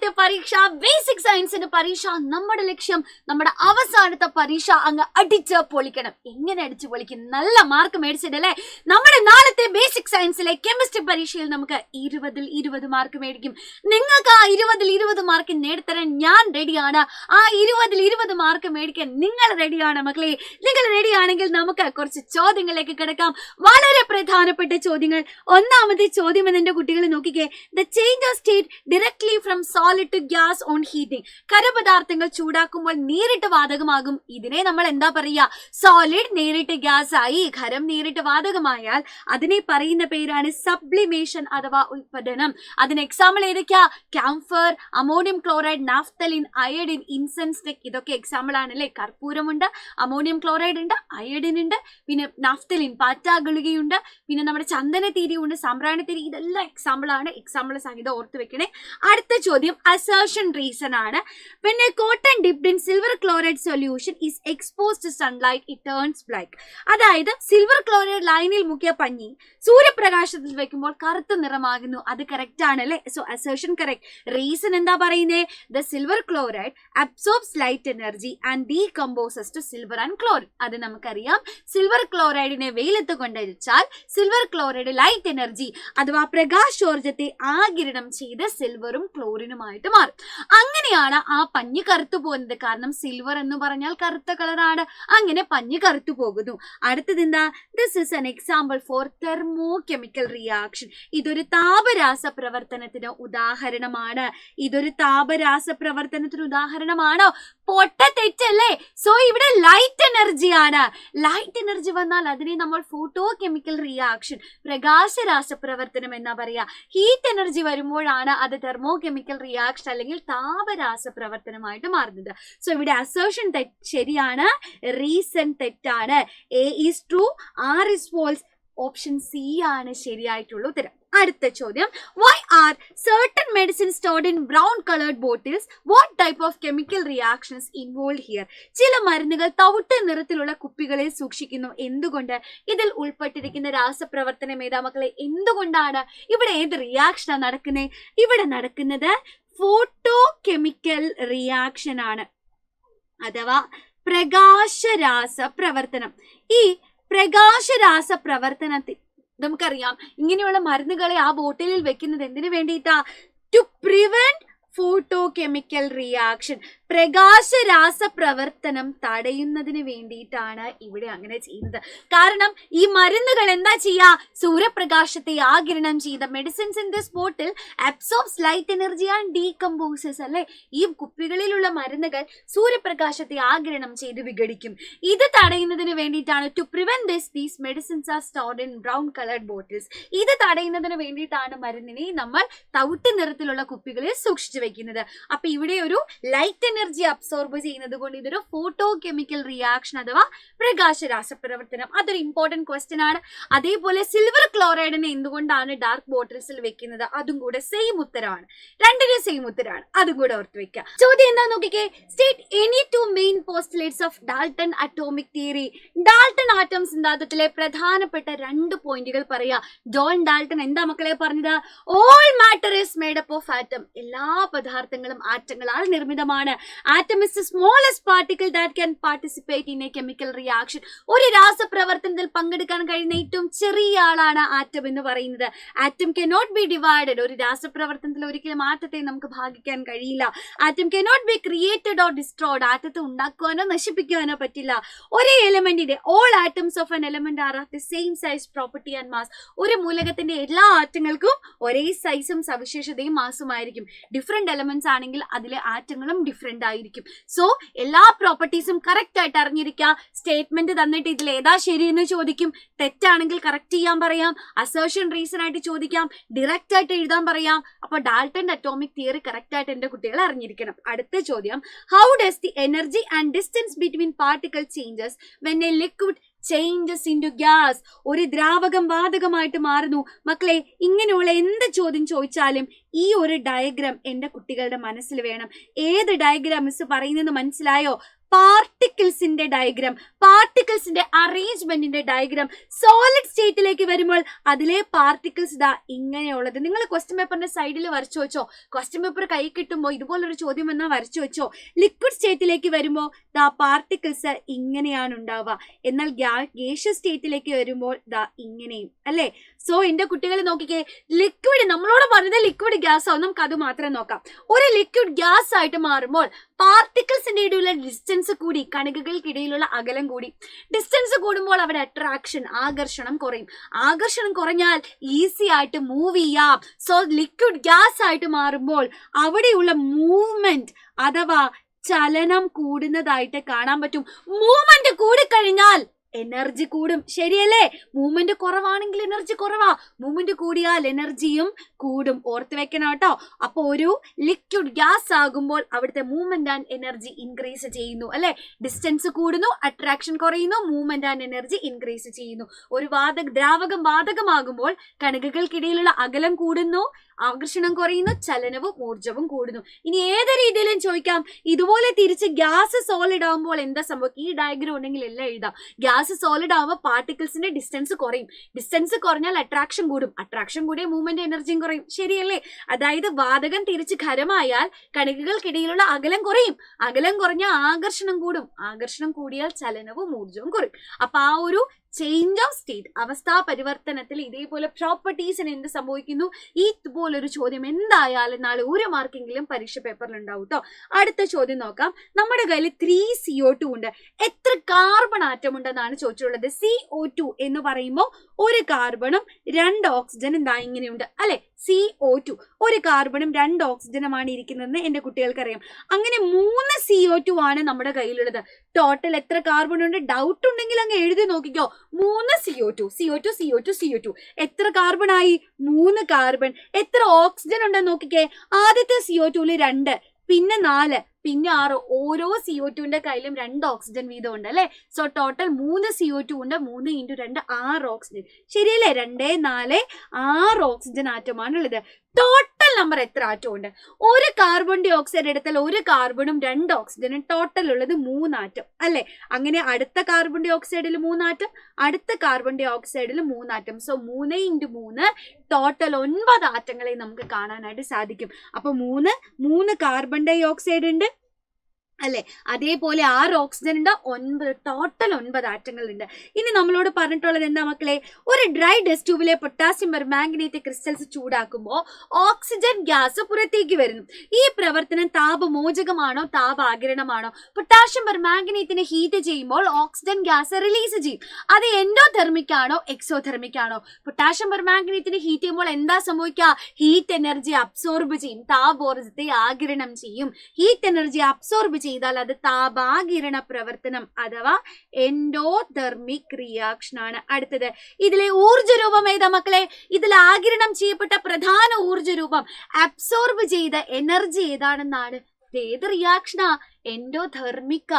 അവസാനത്തെ പരീക്ഷ ബേസിക് സയൻസിന്റെ പരീക്ഷ. നമ്മുടെ ലക്ഷ്യം നമ്മുടെ അവസാനത്തെ പരീക്ഷ അങ്ങ് അടിച്ച് പൊളിക്കണം. എങ്ങനെ അടിച്ചു പൊളിക്കും? നല്ല മാർക്ക് മേടിച്ചിട്ടല്ലേ? നമ്മുടെ നാളത്തെ ബേസിക് സയൻസിലെ കെമിസ്ട്രി പരീക്ഷയിൽ നമുക്ക് 20-ൽ 20 മാർക്ക് മേടിക്കും. നിങ്ങൾക്ക് ആ 20-ൽ 20 മാർക്ക് നേടിത്തരാൻ ഞാൻ റെഡിയാണ്. ആ 20-ൽ 20 മാർക്ക് മേടിക്കാൻ നിങ്ങൾ റെഡിയാണ് മക്കളെ? നിങ്ങൾ റെഡിയാണെങ്കിൽ നമുക്ക് കുറച്ച് ചോദ്യങ്ങളിലേക്ക് കിടക്കാം. വളരെ പ്രധാനപ്പെട്ട ചോദ്യങ്ങൾ. ഒന്നാമത്തെ ചോദ്യം എന്നെ കുട്ടികൾ നോക്കിക്കേ. The change of state directly from solid to gas on heating. ഖരപദാർത്ഥങ്ങൾ ചൂടാക്കുമ്പോൾ നേരിട്ട് വാതകമാകും. ഇതിനെ നമ്മൾ എന്താ പറയുക? സോളിഡ് നേരിട്ട് ഗ്യാസ് ആയി, ഖരം നേരിട്ട് വാതകമായാൽ അതിനെ പറയുന്ന പേരാണ് സബ്ലിമേഷൻ അഥവാ ഉൽപ്പദനം. അതിന് എക്സാമ്പിൾ ഏതൊക്കെയാ? Camphor, ammonium chloride, naphthalene, iodine, incense stick. ഇതൊക്കെ എക്സാമ്പിൾ ആണല്ലേ. കർപ്പൂരമുണ്ട്, അമോണിയം ക്ലോറൈഡ് ഉണ്ട്, അയഡിൻ ഉണ്ട്, പിന്നെ നാഫ്തലിൻ പാറ്റാ ഗുളികയുണ്ട്, പിന്നെ നമ്മുടെ ചന്ദനത്തിരി ഉണ്ട്, സാമ്പ്രാണിത്തിരി. ഇതെല്ലാം എക്സാമ്പിൾ ആണ്. എക്സാമ്പിൾ സഹിതം ഓർത്ത് വെക്കണേ. അടുത്ത ചോദ്യം അസേർഷൻ റീസൺ ആണ്. പിന്നെ cotton dipped in silver chloride solution is exposed to sunlight it turns black. അതായത് സിൽവർ ക്ലോറൈഡ് ലൈനിൽ മുക്കിയ പഞ്ഞി സൂര്യപ്രകാശത്തിൽ വെക്കുമ്പോൾ കറുത്ത നിറമാകുന്നു. അത് കറക്റ്റ് ആണല്ലേ? So assertion correct. റീസൺ എന്താ പറയുന്നത്? The silver chloride absorbs light energy and decomposes to silver and chlorine. അത് നമുക്കറിയാം. സിൽവർ ക്ലോറൈഡിനെ വെയിലത്ത് കൊണ്ടുവച്ചാൽ സിൽവർ ക്ലോറൈഡ് ലൈറ്റ് എനർജി അഥവാ പ്രകാശോർജത്തെ ആഗിരണം ചെയ്ത് സിൽവറും ക്ലോറിനുമായിട്ട് മാറും. അങ്ങനെയാണ് ആ പഞ്ഞി കറുത്തു പോകുന്നത്. കാരണം സിൽവർ എന്ന് പറഞ്ഞാൽ കറുത്ത കളറാണ്. അങ്ങനെ പഞ്ഞി കറുത്തു പോകുന്നു. അടുത്തത് എന്താ? This is an example for thermo chemical reaction. ഇതൊരു താപരാസ പ്രവർത്തനത്തിന് ഉദാഹരണമാണ്. ഇതൊരു താപരാസ പ്രവർത്തനത്തിന് ഉദാഹരണമാണോ? പൊട്ട തെറ്റല്ലേ? സോ ഇവിടെ ലൈറ്റ് എനർജിയാണ്. ലൈറ്റ് എനർജി വന്നാൽ അതിനെ നമ്മൾ ഫോട്ടോ കെമിക്കൽ റിയാക്ഷൻ, പ്രകാശരാസ പ്രവർത്തനം എന്നാ പറയാ. ഹീറ്റ് എനർജി വരുമ്പോഴാണ് അത് തെർമോ കെമിക്കൽ റിയാക്ഷൻ അല്ലെങ്കിൽ താപരാസ പ്രവർത്തനമായിട്ട് മാറുന്നത്. സോ ഇവിടെ അസേർഷൻ ശരിയാണ്, റീസൺ തെറ്റാണ്. A is true, R is false. Option C ആണ് ശരിയായിട്ടുള്ള ഉത്തരം. അടുത്ത ചോദ്യം. Why are certain medicines stored in brown colored bottles? What type of chemical reactions involved here? ചില മരുന്നുകൾ തവിട്ട് നിറത്തിലുള്ള കുപ്പികളിൽ സൂക്ഷിക്കുന്നു. എന്തുകൊണ്ട്? ഇതിൽ ഉൾപ്പെട്ടിരിക്കുന്ന രാസപ്രവർത്തനം ഏതാ മക്കളെ? എന്തുകൊണ്ടാണ്? ഇവിടെ ഏത് റിയാക്ഷനാണ് നടക്കുന്നത്? ഇവിടെ നടക്കുന്നത് ഫോട്ടോ കെമിക്കൽ റിയാക്ഷൻ ആണ് അഥവാ പ്രകാശരാസ പ്രവർത്തനം. ഈ പ്രകാശരാസ പ്രവർത്തനത്തിൽ നമുക്കറിയാം ഇങ്ങനെയുള്ള മരുന്നുകളെ ആ ബോട്ടിലിൽ വെക്കുന്നത് എന്തിനു വേണ്ടിയിട്ടാ? To prevent photo chemical reaction, പ്രകാശരാസ പ്രവർത്തനം തടയുന്നതിന് വേണ്ടിയിട്ടാണ് ഇവിടെ അങ്ങനെ ചെയ്യുന്നത്. കാരണം ഈ മരുന്നുകൾ എന്താ ചെയ്യാ? സൂര്യപ്രകാശത്തെ ആഗിരണം ചെയ്ത medicines in this bottle absorbs light energy and decomposes അല്ലെ. ഈ കുപ്പികളിലുള്ള മരുന്നുകൾ സൂര്യപ്രകാശത്തെ ആഗിരണം ചെയ്ത് വിഘടിക്കും. ഇത് തടയുന്നതിന് വേണ്ടിയിട്ടാണ് to prevent these medicines are stored in brown coloured bottles. ഇത് തടയുന്നതിന് വേണ്ടിയിട്ടാണ് മരുന്നിനെ നമ്മൾ തവിട്ട് നിറത്തിലുള്ള കുപ്പികളിൽ സൂക്ഷിച്ചു വെക്കുന്നത്. അപ്പൊ ഇവിടെ ഒരു ലൈറ്റ് എനർജി അബ്സോർബ് ചെയ്യുന്നത് കൊണ്ട് ഇതൊരു ഫോട്ടോ കെമിക്കൽ റിയാക്ഷൻ അഥവാ പ്രകാശരാസ പ്രവർത്തനം. അതൊരു ഇമ്പോർട്ടന്റ് ക്വസ്റ്റ്യൻ ആണ്. അതേപോലെ സിൽവർ ക്ലോറൈഡിനെ എന്തുകൊണ്ടാണ് ഡാർക്ക് ബോട്ടിൽസിൽ വെക്കുന്നത്? അതും കൂടെ സെയിം ഉത്തരമാണ്. രണ്ടിനും സെയിം ഉത്തരമാണ്. അതും കൂടെ ഓർത്ത് വെക്കുക. ചോദ്യം എന്താ നോക്കിക്കേ. State any two main postulates of Dalton atomic theory. Dalton atom സിദ്ധാന്തത്തിലെ പ്രധാനപ്പെട്ട 2 പോയിന്റുകൾ പറയാ. ജോൺ ഡാൾട്ടൺ എന്താ മക്കളെ പറഞ്ഞത്? All matter is made up of atom. എല്ലാ പദാർത്ഥങ്ങളും ആറ്റങ്ങളാൽ നിർമ്മിതമാണ്. Atom is the smallest particle that can participate in a chemical reaction. ഒരു രാസപ്രവർത്തനത്തിൽ പങ്കെടുക്കാൻ കഴിയുന്ന ഏറ്റവും ചെറിയ ആളാണ് ആറ്റം എന്ന് പറയുന്നത്. Atom cannot be divided. ഒരു രാസപ്രവർത്തനത്തിൽ ഒരിക്കലും ആറ്റത്തെ നമുക്ക് ഭാഗിക്കാൻ കഴിയില്ല. Atom cannot be created or destroyed. ആറ്റത്തെ ഉണ്ടാക്കുവാനോ നശിപ്പിക്കുവാനോ പറ്റില്ല. ഒരേ എലമെന്റിന്റെ all atoms of an element are of the same size, property and mass. ഒരു മൂലകത്തിന്റെ എല്ലാ ആറ്റങ്ങൾക്കും ഒരേ സൈസും സവിശേഷതയും മാസുമായിരിക്കും. ഡിഫറെന്റ് എലമെന്റ്സ് ആണെങ്കിൽ അതിലെ ആറ്റങ്ങളും ഡിഫറെന്റ് ആയിരിക്കും. സോ എല്ലാ പ്രോപ്പർട്ടീസും കറക്റ്റ് ആയിട്ട് അറിഞ്ഞിരിക്കുക. സ്റ്റേറ്റ്മെന്റ് തന്നിട്ട് ഇതിൽ ഏതാ ശരിയെന്ന് ചോദിക്കും. തെറ്റാണെങ്കിൽ കറക്റ്റ് ചെയ്യാൻ പറയാം. അസേർഷൻ റീസൺ ആയിട്ട് ചോദിക്കാം. ഡയറക്റ്റ് ആയിട്ട് എഴുതാൻ പറയാം. അപ്പൊ ഡാൾട്ടൺ അറ്റോമിക് തിയറി കറക്റ്റ് ആയിട്ട് എന്റെ കുട്ടികൾ അറിഞ്ഞിരിക്കണം. അടുത്ത ചോദ്യം. How does the energy and distance between particle changes when a liquid changes into gas? ഒരു ദ്രാവകം വാതകമായിട്ട് മാറുന്നു. മക്കളെ ഇങ്ങനെയുള്ള എന്ത് ചോദ്യം ചോദിച്ചാലും ഈ ഒരു ഡയഗ്രാം എന്റെ കുട്ടികളുടെ മനസ്സിൽ വേണം. ഏത് ഡയഗ്രാം മിസ് പറയുന്നത് മനസ്സിലായോ? പാർട്ടിക്കിൾസിന്റെ ഡയഗ്രാം, പാർട്ടിക്കിൾസിന്റെ അറേഞ്ച്മെന്റിന്റെ ഡയഗ്രാം. സോളിഡ് സ്റ്റേറ്റിലേക്ക് വരുമ്പോൾ അതിലെ പാർട്ടിക്കിൾസ് ഇതാ ഇങ്ങനെയുള്ളത്. നിങ്ങൾ ക്വസ്റ്റ്യൻ പേപ്പറിന്റെ സൈഡിൽ വരച്ചു വെച്ചോ. ക്വസ്റ്റ്യൻ പേപ്പർ കൈ കിട്ടുമ്പോൾ ഇതുപോലൊരു ചോദ്യം എന്നാ വരച്ചു വെച്ചോ. ലിക്വിഡ് സ്റ്റേറ്റിലേക്ക് വരുമ്പോൾ ദാ പാർട്ടിക്കിൾസ് ഇങ്ങനെയാണ് ഉണ്ടാവുക. എന്നാൽ ഗേഷ്യസ് സ്റ്റേറ്റിലേക്ക് വരുമ്പോൾ ദാ ഇങ്ങനെയും അല്ലേ. സോ എന്റെ കുട്ടികൾ നോക്കിക്കേ, ലിക്വിഡ് നമ്മളോട് പറഞ്ഞത് ലിക്വിഡ് ഗ്യാസ് ആവും. നമുക്ക് അത് മാത്രം നോക്കാം. ഒരു ലിക്വിഡ് ഗ്യാസ് ആയിട്ട് മാറുമ്പോൾ പാർട്ടിക്കിൾസിന്റെ ഇടയിലുള്ള ഡിസ്റ്റൻസ് കൂടി, കണികകൾക്കിടയിലുള്ള അകലം കൂടി. ഡിസ്റ്റൻസ് കൂടുമ്പോൾ അവിടെ അട്രാക്ഷൻ, ആകർഷണം കുറയും. ആകർഷണം കുറഞ്ഞാൽ ഈസി ആയിട്ട് മൂവ് ചെയ്യാം. സോ ലിക്വിഡ് ഗ്യാസ് ആയിട്ട് മാറുമ്പോൾ അവിടെയുള്ള മൂവ്മെന്റ് അഥവാ ചലനം കൂടുന്നതായിട്ട് കാണാൻ പറ്റും. മൂവ്മെന്റ് കൂടിക്കഴിഞ്ഞാൽ എനർജി കൂടും, ശരിയല്ലേ? മൂവ്മെന്റ് കുറവാണെങ്കിൽ എനർജി കുറവാ, മൂവ്മെന്റ് കൂടിയാൽ എനർജിയും കൂടും. ഓർത്ത് വെക്കണം കേട്ടോ. അപ്പൊ ഒരു ലിക്വിഡ് ഗ്യാസ് ആകുമ്പോൾ അവിടുത്തെ മൂവ്മെന്റ് ആൻഡ് എനർജി ഇൻക്രീസ് ചെയ്യുന്നു അല്ലെ. ഡിസ്റ്റൻസ് കൂടുന്നു, അട്രാക്ഷൻ കുറയുന്നു, മൂവ്മെന്റ് ആൻഡ് എനർജി ഇൻക്രീസ് ചെയ്യുന്നു. ഒരു ദ്രാവകം വാതകമാകുമ്പോൾ കണികകൾക്കിടയിലുള്ള അകലം കൂടുന്നു, ആകർഷണം കുറയുന്നു, ചലനവും ഊർജവും കൂടുന്നു. ഇനി ഏത് രീതിയിലും ചോദിക്കാം. ഇതുപോലെ തിരിച്ച് ഗ്യാസ് സോളിഡ് ആകുമ്പോൾ എന്താ സംഭവിക്കും? ഈ ഡയഗ്രം ഉണ്ടെങ്കിൽ എല്ലാം എഴുതാം. ഗ്യാസ് സോളിഡ് ആകുമ്പോൾ പാർട്ടിക്കിൾസിന്റെ ഡിസ്റ്റൻസ് കുറയും. ഡിസ്റ്റൻസ് കുറഞ്ഞാൽ അട്രാക്ഷൻ കൂടും, അട്രാക്ഷൻ കൂടിയ മൂവ്മെന്റ് എനർജിയും കുറയും, ശരിയല്ലേ? അതായത് വാതകം തിരിച്ച് ഖരമായാൽ കണികകൾക്കിടയിലുള്ള അകലം കുറയും, അകലം കുറഞ്ഞാൽ ആകർഷണം കൂടും, ആകർഷണം കൂടിയാൽ ചലനവും ഊർജവും കുറയും. അപ്പൊ ആ ഒരു ചേഞ്ച് ഓഫ് സ്റ്റേറ്റ്, അവസ്ഥാ പരിവർത്തനത്തിൽ ഇതേപോലെ പ്രോപ്പർട്ടീസിന് എന്ത് സംഭവിക്കുന്നു? ഇതുപോലൊരു ചോദ്യം എന്തായാലും നാളെ ഒരു മാർക്കെങ്കിലും പരീക്ഷ പേപ്പറിൽ ഉണ്ടാവും കേട്ടോ. അടുത്ത ചോദ്യം നോക്കാം. നമ്മുടെ കയ്യിൽ 3CO2 ഉണ്ട്. എത്ര കാർബൺ ആറ്റം ഉണ്ടെന്നാണ് ചോദിച്ചിട്ടുള്ളത്. CO2 എന്ന് പറയുമ്പോൾ ഒരു കാർബണും 2 ഓക്സിജനും എന്താ ഇങ്ങനെയുണ്ട് അല്ലെ. CO2 ഒരു കാർബണും 2 ഓക്സിജനുമാണ് ഇരിക്കുന്നതെന്ന് എന്റെ കുട്ടികൾക്ക് അറിയാം. അങ്ങനെ 3 CO2 ആണ് നമ്മുടെ കയ്യിലുള്ളത്. ടോട്ടൽ എത്ര കാർബൺ ഉണ്ട്? ഡൗട്ട് ഉണ്ടെങ്കിൽ അങ്ങ് എഴുതി നോക്കിക്കോ. 3 CO2 എത്ര കാർബൺ ആയി? 3 കാർബൺ. എത്ര ഓക്സിജൻ ഉണ്ടെന്ന് നോക്കിക്കേ. ആദ്യത്തെ CO2 2, പിന്നെ 4, പിന്നെ 6. ഓരോ CO2ന്റെ കയ്യിലും 2 ഓക്സിജൻ വീതം ഉണ്ട് അല്ലെ. സോ ടോട്ടൽ 3 CO2 ഉണ്ട്. 3 × 2 6 ഓക്സിജൻ, ശരിയല്ലേ? 2, 4, 6 ഓക്സിജൻ ആറ്റമാണ് ഉള്ളത്. ടോട്ടൽ നമ്പർ എത്ര ആറ്റം ഉണ്ട്? ഒരു കാർബൺ ഡൈ ഓക്സൈഡ് എടുത്താൽ ഒരു കാർബണും 2 ഓക്സിജനും, ടോട്ടൽ ഉള്ളത് 3 ആറ്റം അല്ലെ. അങ്ങനെ അടുത്ത കാർബൺ ഡൈ ഓക്സൈഡിൽ 3 ആറ്റം, അടുത്ത കാർബൺ ഡൈ ഓക്സൈഡിൽ 3 ആറ്റം. സോ 3 × 3 ടോട്ടൽ 9 ആറ്റങ്ങളെ നമുക്ക് കാണാനായിട്ട് സാധിക്കും. അപ്പൊ 3 കാർബൺ ഡൈ ഓക്സൈഡ് ഉണ്ട് അല്ലെ. അതേപോലെ 6 ഓക്സിജൻ ഉണ്ട്, 9, ടോട്ടൽ 9 ആറ്റങ്ങൾ ഉണ്ട്. ഇനി നമ്മളോട് പറഞ്ഞിട്ടുള്ളത് എന്താ മക്കളെ? ഒരു ഡ്രൈ ടെസ്റ്റ് ട്യൂബിലെ പൊട്ടാസ്യം പെർമാംഗനേറ്റ് ക്രിസ്റ്റൽസ് ചൂടാക്കുമ്പോൾ ഓക്സിജൻ ഗ്യാസ് പുറത്തേക്ക് വരുന്നു. ഈ പ്രവർത്തനം താപമോചകമാണോ താപാകിരണമാണോ? പൊട്ടാസ്യം പെർമാംഗനേറ്റിനെ ഹീറ്റ് ചെയ്യുമ്പോൾ ഓക്സിജൻ ഗ്യാസ് റിലീസ് ചെയ്യും. അത് എൻഡോതെർമിക് ആണോ എക്സോതെർമിക് ആണോ? പൊട്ടാസ്യം പെർമാംഗനേറ്റിനെ ഹീറ്റ് ചെയ്യുമ്പോൾ എന്താ സംഭവിക്കുക? ഹീറ്റ് എനർജി അബ്സോർബ് ചെയ്യും, താപോർജ്ജത്തെ ആഗിരണം ചെയ്യും. ഹീറ്റ് എനർജി അബ്സോർബ് ചെയ്താൽ അത് താപാകിരണ പ്രവർത്തനം അഥവാ എൻഡോതെർമിക് റിയാക്ഷൻ ആണ്. അടുത്തത് ഇതിലെ ഊർജ്ജ രൂപം ഏതാ മക്കളെ? ഇതിൽ ആഗിരണം ചെയ്യപ്പെട്ട പ്രധാന ഊർജ്ജ രൂപം, അബ്സോർബ് ചെയ്ത എനർജി ഏതാണെന്നാണ്. ഏത് റിയാക്ഷനാ? എൻഡോതെർമിക്ക.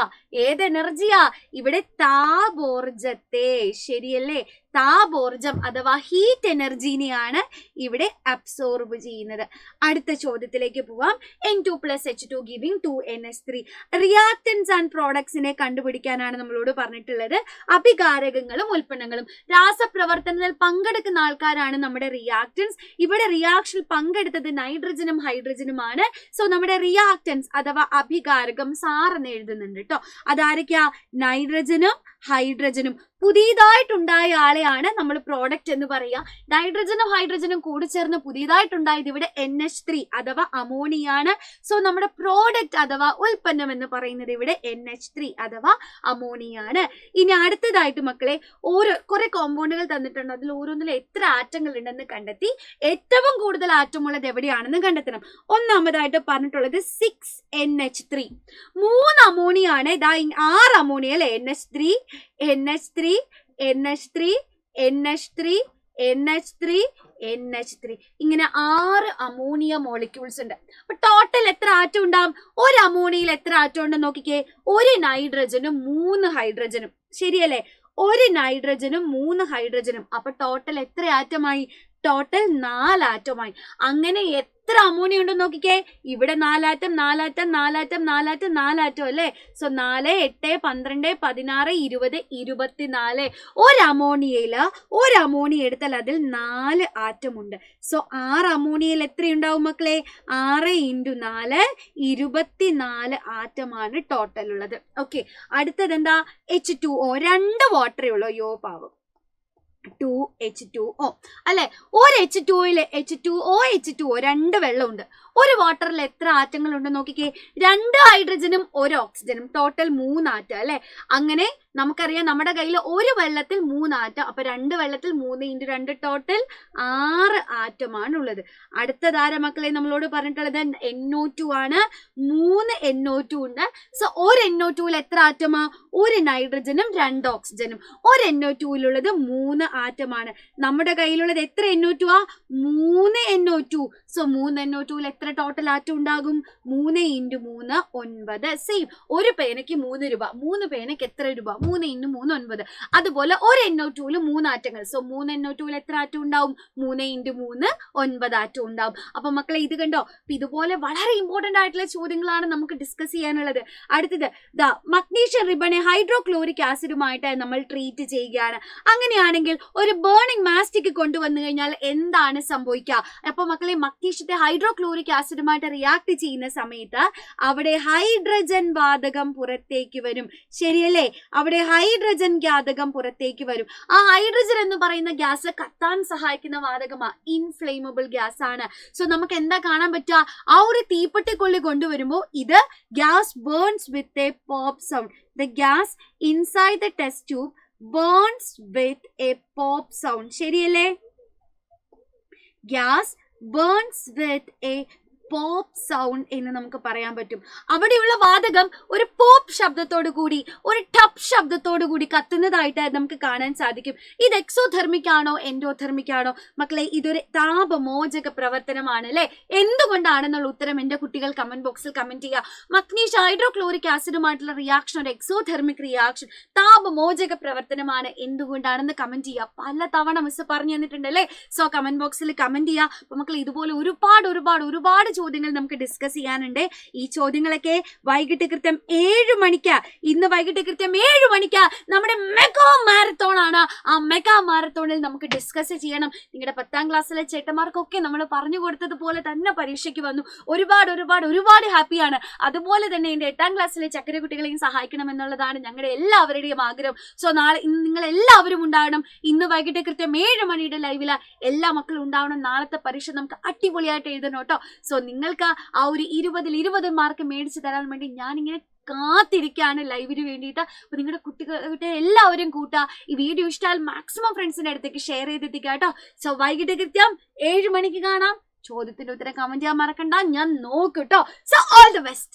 ഏത് എനർജിയാ? ഇവിടെ താപോർജ്ജത്തെ, ശരിയല്ലേ? താപോർജ്ജം അഥവാ ഹീറ്റ് എനർജീനെയാണ് ഇവിടെ അബ്സോർബ് ചെയ്യുന്നത്. അടുത്ത ചോദ്യത്തിലേക്ക് പോവാം. N2+H2 giving 2NH3. Reactants and പ്രോഡക്ട്സിനെ കണ്ടുപിടിക്കാനാണ് നമ്മളോട് പറഞ്ഞിട്ടുള്ളത്. അഭികാരകങ്ങളും ഉൽപ്പന്നങ്ങളും. രാസപ്രവർത്തനത്തിൽ പങ്കെടുക്കുന്ന ആൾക്കാരാണ് നമ്മുടെ റിയാക്ടൻസ്. ഇവിടെ റിയാക്ഷനിൽ പങ്കെടുത്തത് നൈട്രജനും ഹൈഡ്രജനുമാണ്. സോ നമ്മുടെ റിയാക്ടൻസ് അഥവാ അഭികാരകം സാറെന്ന് എഴുതുന്നുണ്ട് കേട്ടോ. അതാരൊക്കെയാ? നൈട്രജനും ഹൈഡ്രജനും. പുതിയതായിട്ടുണ്ടായ ആളെയാണ് നമ്മൾ പ്രോഡക്റ്റ് എന്ന് പറയുക. നൈട്രജനും ഹൈഡ്രജനും കൂടി ചേർന്ന് പുതിയതായിട്ടുണ്ടായത് ഇവിടെ NH3 അഥവാ അമോണിയാണ്. സോ നമ്മുടെ പ്രോഡക്റ്റ് അഥവാ ഉൽപ്പന്നം എന്ന് പറയുന്നത് ഇവിടെ NH3 അഥവാ അമോണിയാണ്. ഇനി അടുത്തതായിട്ട് മക്കളെ കുറെ കോമ്പൗണ്ടുകൾ തന്നിട്ടുണ്ട്. അതിൽ ഓരോന്നിലും എത്ര ആറ്റങ്ങൾ ഉണ്ടെന്ന് കണ്ടെത്തി ഏറ്റവും കൂടുതൽ ആറ്റം ഉള്ളത് എവിടെയാണെന്ന് കണ്ടെത്തണം. ഒന്നാമതായിട്ട് പറഞ്ഞിട്ടുള്ളത് 6NH3. 3 അമോണിയാണ്. ഇതാ 6 അമോണിയ അല്ലെ. NH3 NH3 NH3 NH3 NH3 NH3 ഇങ്ങനെ 6 അമോണിയ മോളിക്യൂൾസ് ഉണ്ട്. അപ്പൊ ടോട്ടൽ എത്ര ആറ്റം ഉണ്ടാവും? ഒരു അമോണിയയിൽ എത്ര ആറ്റം ഉണ്ടെന്ന് നോക്കിക്കേ. ഒരു നൈട്രജനും 3 ഹൈഡ്രജനും, ശരിയല്ലേ? ഒരു നൈട്രജനും 3 ഹൈഡ്രജനും. അപ്പൊ ടോട്ടൽ എത്ര ആറ്റമായി? ടോട്ടൽ 4 ആറ്റമായി. അങ്ങനെ എത്ര അമോണിയ ഉണ്ടെന്ന് നോക്കിക്കേ. ഇവിടെ 4 atom 4 atom 4 atom 4 atom 4 atom അല്ലേ. സോ 4, 8, 12, 16, 20, 24. ഒരു അമോണിയ എടുത്താൽ അതിൽ 4 ആറ്റം ഉണ്ട്. സോ 6 അമോണിയയിൽ എത്രയുണ്ടാവും മക്കളെ? 6 × 4 24 ആറ്റമാണ് ടോട്ടൽ ഉള്ളത്. ഓക്കെ, അടുത്തത് എന്താ? H2O. 2 വാട്ടറേ ഉള്ളൂ. യോ പാവം, 2H2O അല്ലെ. ഒരു H2Oയില് H2O 2 വെള്ളമുണ്ട്. ഒരു വാട്ടറിൽ എത്ര ആറ്റങ്ങൾ ഉണ്ടെന്ന് നോക്കിക്കേ. 2 ഹൈഡ്രജനും 1 ഓക്സിജനും, ടോട്ടൽ 3 ആറ്റം അല്ലെ. അങ്ങനെ നമുക്കറിയാം നമ്മുടെ കയ്യിൽ ഒരു വെള്ളത്തിൽ 3 ആറ്റം. അപ്പൊ 2 വെള്ളത്തിൽ 3 × 2 ടോട്ടൽ 6 ആറ്റമാണ് ഉള്ളത്. അടുത്തതാര മക്കളെ നമ്മളോട് പറഞ്ഞിട്ടുള്ളത്? NO2 ആണ്. 3 NO2 ഉണ്ട്. സോ ഒരു NO2ൽ എത്ര ആറ്റമാ? 1 നൈട്രജനും 2 ഓക്സിജനും. ഒരു NO2ലുള്ളത് 3 ആറ്റമാണ്. നമ്മുടെ കയ്യിലുള്ളത് എത്ര NO2 ആ? 3 NO2. സോ 3 NO2ൽ എത്ര ടോട്ടൽ ആറ്റം ഉണ്ടാകും? 3 × 3 9. സെയിം. ഒരു പേനയ്ക്ക് 3 രൂപ. 3 പേനയ്ക്ക് എത്ര രൂപ? 3 × 3 9. അതുപോലെ ഒരു NO2ൽ 3 ആറ്റങ്ങൾ. സോ 3 NO2ൽ എത്ര ആറ്റം ഉണ്ടാവും? 3 × 3 9 ആറ്റം ഉണ്ടാവും. അപ്പൊ മക്കളെ ഇത് കണ്ടോ? ഇതുപോലെ വളരെ ഇമ്പോർട്ടന്റ് ആയിട്ടുള്ള ചോദ്യങ്ങളാണ് നമുക്ക് ഡിസ്കസ് ചെയ്യാനുള്ളത്. അടുത്തത് മഗ്നീഷ്യം റിബണെ ഹൈഡ്രോക്ലോറിക് ആസിഡുമായിട്ട് നമ്മൾ ട്രീറ്റ് ചെയ്യുകയാണ്. അങ്ങനെയാണെങ്കിൽ ഒരു ബേണിംഗ് മാസ്റ്റിക് കൊണ്ടുവന്നു കഴിഞ്ഞാൽ എന്താണ് സംഭവിക്കുക? അപ്പൊ മക്കളെ മഗ്നീഷ്യത്തെ ഹൈഡ്രോക്ലോറിക് ആസിഡുമായിട്ട് റിയാക്ട് ചെയ്യുന്ന സമയത്ത് അവിടെ ഹൈഡ്രജൻ വാതകം പുറത്തേക്ക് വരും. ശരിയല്ലേ? അവിടെ ഹൈഡ്രജൻ വാതകം പുറത്തേക്ക് വരും. ആ ഹൈഡ്രജൻ എന്ന് പറയുന്ന ഗ്യാസ് കത്താൻ സഹായിക്കുന്ന വാതകമാണ്. ഇൻഫ്ലേമബിൾ ഗ്യാസ് ആണ്. സോ നമുക്ക് എന്താ കാണാൻ പറ്റുക? ആ ഒരു തീപ്പെട്ടിക്കൊള്ളി കൊണ്ടുവരുമ്പോൾ ഇത് gas burns with a pop sound. The gas inside the test tube burns with a pop sound. ശരിയല്ലേ? Gas burns with a pop sound എന്ന് നമുക്ക് പറയാൻ പറ്റും. അവിടെയുള്ള വാതകം ഒരു പോപ്പ് ശബ്ദത്തോടു കൂടി, ഒരു ടപ്പ് ശബ്ദത്തോടു കൂടി കത്തുന്നതായിട്ട് നമുക്ക് കാണാൻ സാധിക്കും. ഇത് എക്സോതെർമിക് ആണോ എൻഡോതെർമിക് ആണോ? മക്കളെ ഇതൊരു താപമോചക പ്രവർത്തനമാണ് അല്ലെ. എന്തുകൊണ്ടാണെന്നുള്ള ഉത്തരം എന്റെ കുട്ടികൾ കമന്റ് ബോക്സിൽ കമന്റ് ചെയ്യുക. മഗ്നീഷ്യം ഹൈഡ്രോക്ലോറിക് ആസിഡുമായിട്ടുള്ള റിയാക്ഷൻ ഒരു എക്സോതെർമിക് റിയാക്ഷൻ, താപമോചക പ്രവർത്തനമാണ്. എന്തുകൊണ്ടാണെന്ന് കമന്റ് ചെയ്യുക. പല തവണ മിസ് പറഞ്ഞു തന്നിട്ടുണ്ട് അല്ലെ. സോ കമന്റ് ബോക്സിൽ കമന്റ് ചെയ്യുക. അപ്പൊ മക്കൾ ഇതുപോലെ ഒരുപാട് ചോദ്യങ്ങൾ നമുക്ക് ഡിസ്കസ് ചെയ്യാനുണ്ട്. ഈ ചോദ്യങ്ങളൊക്കെ വൈകിട്ട് കൃത്യം 7 മണിക്ക്, ഇന്ന് വൈകിട്ട് കൃത്യം 7 മണിക്ക് നമ്മുടെ മെഗാ മാരത്തോൺ ആണ്. ആ മെഗാ മാരത്തോണിൽ നമുക്ക് ഡിസ്കസ് ചെയ്യണം. നിങ്ങളുടെ 10ാം ക്ലാസ്സിലെ ചേട്ടന്മാർക്കൊക്കെ നമ്മൾ പറഞ്ഞു കൊടുത്തതുപോലെ തന്നെ പരീക്ഷയ്ക്ക് വന്നു. ഒരുപാട് ഹാപ്പിയാണ്. അതുപോലെ തന്നെ എന്റെ 8ാം ക്ലാസ്സിലെ ചക്കര കുട്ടികളെയും സഹായിക്കണം എന്നുള്ളതാണ് ഞങ്ങളുടെ എല്ലാവരുടെയും ആഗ്രഹം. സോ നാളെ നിങ്ങൾ എല്ലാവരും ഉണ്ടാവണം. ഇന്ന് വൈകിട്ട് കൃത്യം 7 മണിയുടെ ലൈവില് എല്ലാ മക്കളും ഉണ്ടാവണം. നാളത്തെ പരീക്ഷ നമുക്ക് അടിപൊളിയായിട്ട് എഴുതണം കേട്ടോ. സോ നിങ്ങൾക്ക് ആ ഒരു 20ൽ 20 മാർക്ക് മേടിച്ച് തരാൻ വേണ്ടി ഞാനിങ്ങനെ കാത്തിരിക്കുകയാണ് ലൈവിന് വേണ്ടിയിട്ട്. അപ്പൊ നിങ്ങളുടെ കുട്ടികളുടെ എല്ലാവരും കൂട്ടുക. ഈ വീഡിയോ ഇഷ്ടമായാൽ മാക്സിമം ഫ്രണ്ട്സിന്റെ അടുത്തേക്ക് ഷെയർ ചെയ്തെത്തിക്കുക കേട്ടോ. സോ വൈകിട്ട് കൃത്യം 7 മണിക്ക് കാണാം. ചോദ്യത്തിന്റെ ഉത്തരം കമന്റ് ചെയ്യാൻ മറക്കണ്ട. ഞാൻ നോക്കും കേട്ടോ. So all the best.